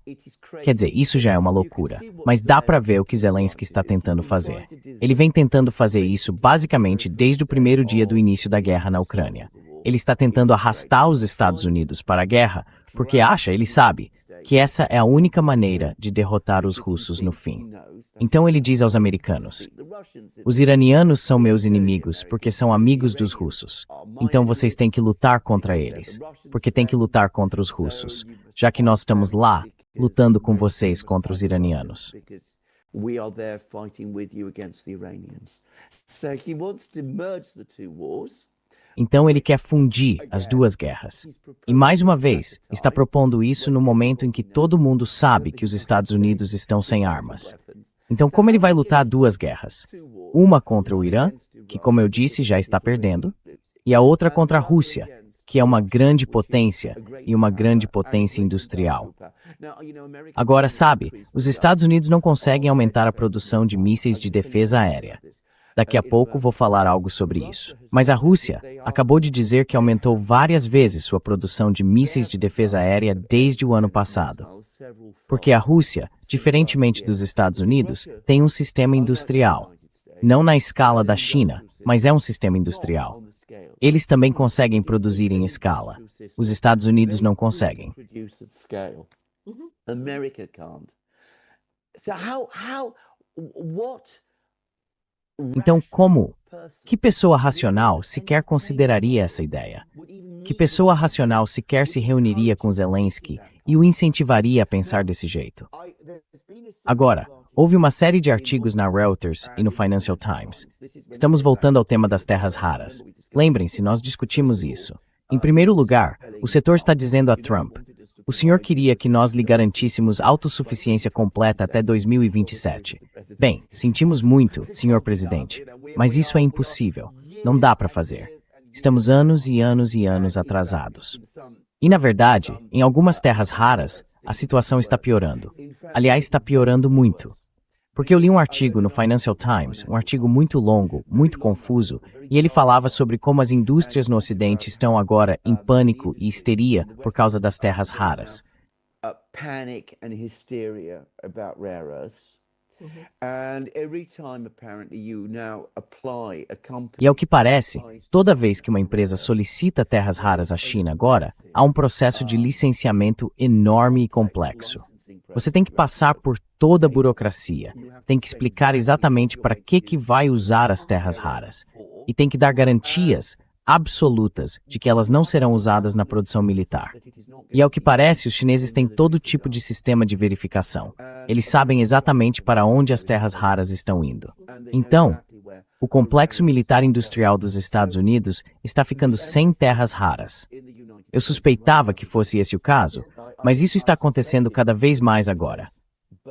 Quer dizer, isso já é uma loucura, mas dá para ver o que Zelensky está tentando fazer. Ele vem tentando fazer isso basicamente desde o primeiro dia do início da guerra na Ucrânia. Ele está tentando arrastar os Estados Unidos para a guerra porque ele sabe, que essa é a única maneira de derrotar os russos no fim. Então ele diz aos americanos: os iranianos são meus inimigos porque são amigos dos russos. Então vocês têm que lutar contra eles, porque têm que lutar contra os russos, já que nós estamos lá, lutando com vocês contra os iranianos. Então ele quer fundir as duas guerras. E mais uma vez, está propondo isso no momento em que todo mundo sabe que os Estados Unidos estão sem armas. Então como ele vai lutar duas guerras? Uma contra o Irã, que como eu disse já está perdendo, e a outra contra a Rússia, que é uma grande potência e uma grande potência industrial. Agora, sabe, os Estados Unidos não conseguem aumentar a produção de mísseis de defesa aérea. Daqui a pouco vou falar algo sobre isso. Mas a Rússia acabou de dizer que aumentou várias vezes sua produção de mísseis de defesa aérea desde o ano passado. Porque a Rússia, diferentemente dos Estados Unidos, tem um sistema industrial. Não na escala da China, mas é um sistema industrial. Eles também conseguem produzir em escala. Os Estados Unidos não conseguem. America can't. So what Então, como? Que pessoa racional sequer consideraria essa ideia? Que pessoa racional sequer se reuniria com Zelensky e o incentivaria a pensar desse jeito? Agora, houve uma série de artigos na Reuters e no Financial Times. Estamos voltando ao tema das terras raras. Lembrem-se, nós discutimos isso. Em primeiro lugar, o setor está dizendo a Trump: o senhor queria que nós lhe garantíssemos autossuficiência completa até 2027. Bem, sentimos muito, senhor presidente, mas isso é impossível. Não dá para fazer. Estamos anos e anos e anos atrasados. E, na verdade, em algumas terras raras, a situação está piorando. Aliás, está piorando muito. Porque eu li um artigo no Financial Times, um artigo muito longo, muito confuso, e ele falava sobre como as indústrias no Ocidente estão agora em pânico e histeria por causa das terras raras. panic and hysteria about rare earths. And every time, apparently, you now apply a company. E ao que parece, toda vez que uma empresa solicita terras raras à China agora, há um processo de licenciamento enorme e complexo. Você tem que passar por toda a burocracia, tem que explicar exatamente para que vai usar as terras raras, e tem que dar garantias absolutas de que elas não serão usadas na produção militar. E ao que parece, os chineses têm todo tipo de sistema de verificação. Eles sabem exatamente para onde as terras raras estão indo. Então, o complexo militar industrial dos Estados Unidos está ficando sem terras raras. Eu suspeitava que fosse esse o caso, mas isso está acontecendo cada vez mais agora.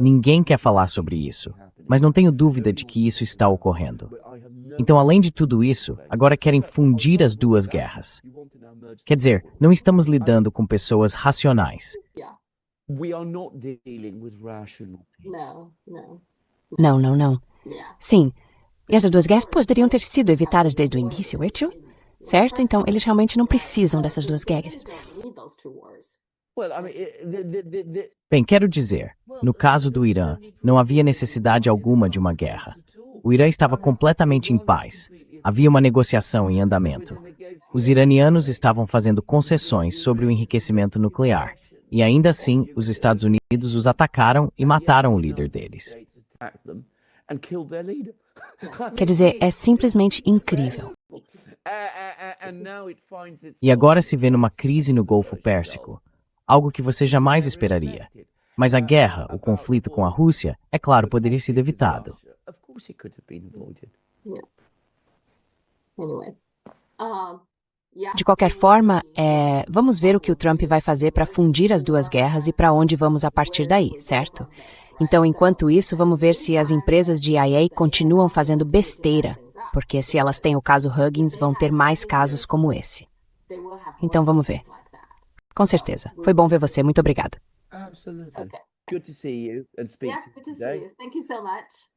Ninguém quer falar sobre isso, mas não tenho dúvida de que isso está ocorrendo. Então, além de tudo isso, agora querem fundir as duas guerras. Quer dizer, não estamos lidando com pessoas racionais. We are not dealing with rational people. Não. Sim, e essas duas guerras poderiam ter sido evitadas desde o início, certo? Então, eles realmente não precisam dessas duas guerras. Well, I mean, Bem, quero dizer, no caso do Irã, não havia necessidade alguma de uma guerra. O Irã estava completamente em paz. Havia uma negociação em andamento. Os iranianos estavam fazendo concessões sobre o enriquecimento nuclear. E ainda assim, os Estados Unidos os atacaram e mataram o líder deles. and killed their leader. Quer dizer, é simplesmente incrível. And now it finds its E agora se vê numa crise no Golfo Pérsico, algo que você jamais esperaria. Mas a guerra, o conflito com a Rússia, é claro, poderia ter sido evitado. Of course it could have been avoided. Anyway. De qualquer forma, vamos ver o que o Trump vai fazer para fundir as duas guerras e para onde vamos a partir daí, certo? Então, enquanto isso, vamos ver se as empresas de IA continuam fazendo besteira, porque se elas têm o caso Huggins, vão ter mais casos como esse. Então, vamos ver. Com certeza. Foi bom ver você. Muito obrigada. Absolutely. Okay. Good to see you and speak Yeah, to good you to see today. you. Thank you so much.